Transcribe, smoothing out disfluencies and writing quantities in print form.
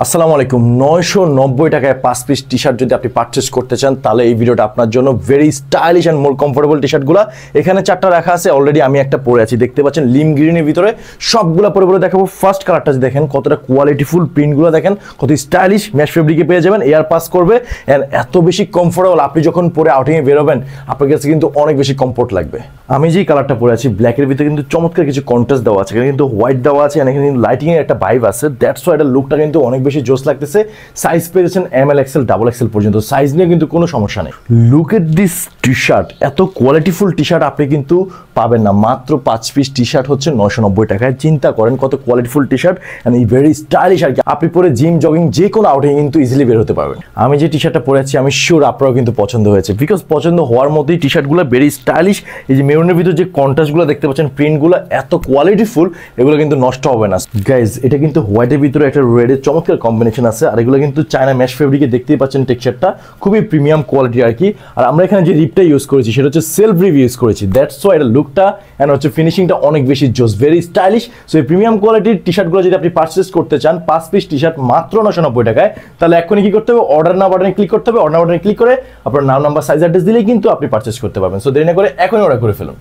আসসালামু আলাইকুম। 990 টাকায় 5 পিস টি শার্ট যদি আপনি পারচেস করতে চান তাহলে এই ভিডিওটা আপনার জন্য very stylish and more comfortable T শার্টগুলো এখানে 4টা রাখা আছে। অলরেডি আমি একটা পরে আছি, দেখতে পাচ্ছেন লিম গ্রিনের ভিতরে। সবগুলো পরে পরে দেখাবো। ফার্স্ট কালারটা দেখেন কতটা কোয়ালিটিফুল, প্রিন্টগুলো দেখেন কত স্টাইলিশ, ম্যাশ ফেব্রিকে পেয়ে যাবেন, এয়ার পাস করবে অ্যান্ড এত বেশি কমফোর্টেবল। আপনি যখন পরে আউটিংয়ে বেরোবেন আপনার কাছে কিন্তু অনেক বেশি কমফোর্ট লাগবে। আমি যেই কালারটা পরে আছি ব্ল্যাকের ভিতরে কিন্তু চমৎকার কিছু কন্ট্রাস্ট দেওয়া আছে, এখানে কিন্তু হোয়াইট দেওয়া আছে, এখানে কিন্তু লাইটিংয়ের একটা ভাইব আছে। দ্যাটস ওয়াই এটার লুকটা কিন্তু অনেক বেশি জোস লাগতেছে। সাইজ পেয়েছেন ML XL ডাবল XL পর্যন্ত, সাইজ নিয়ে কিন্তু কোনো সমস্যা নেই। Look at this T shirt, এত কোয়ালিটিফুল টি শার্ট আপনি কিন্তু পাবেন না। মাত্র 5 পিস টি শার্ট হচ্ছে 990 টাকায়। চিন্তা করেন কত কোয়ালিটিফুল T shirt and very stylish আর কি। আপনি পরে জিম জগিং যে কোনো আউটিং কিন্তু ইজিলি বের হতে পারবেন। আমি যে টি শার্টটা পরে আছি আমি শিওর আপনারাও কিন্তু পছন্দ হয়েছে, বিকজ পছন্দ হওয়ার মধ্যেই টি শার্টগুলো ভেরি স্টাইলিশ। এই যে মেরুনের ভিতরে যে কন্ট্রাস্টগুলো দেখতে পাচ্ছেন, প্রিন্টগুলো এত কোয়ালিটিফুল, এগুলো কিন্তু নষ্ট হবে না গাইজ। এটা কিন্তু হোয়াইটের ভিতরে একটা রেডের চমৎকার কম্বিনেশন আছে, আর এগুলো কিন্তু চায়না ম্যাশ ফেব্রিকে দেখতেই পাচ্ছেন। টেক্সচারটা খুবই প্রিমিয়াম কোয়ালিটি আর কি। আর আমরা এখানে যে রিপটা ইউজ করেছি সেটা হচ্ছে সেলফ রিভ ইউজ করেছি। দ্যাটস ওয়াই এটা লুকটা অ্যান্ড হচ্ছে ফিনিশিংটা অনেক বেশি জোস, ভেরি স্টাইলিশ। সো এই প্রিমিয়াম কোয়ালিটির টি শার্টগুলো যদি আপনি পারচেস করতে চান 5 পিস টি শার্ট মাত্র 990 টাকায়, তাহলে এখনই কি করতে হবে, অর্ডার নাও বাটনে ক্লিক করতে হবে। অর্ডার বাটনে ক্লিক করে আপনার নাম, নাম্বার, সাইজ, অ্যাড্রেস দিলেই কিন্তু আপনি পারচেস করতে পারবেন। সো দেরি না করে এখনই অর্ডার করে ফেলুন।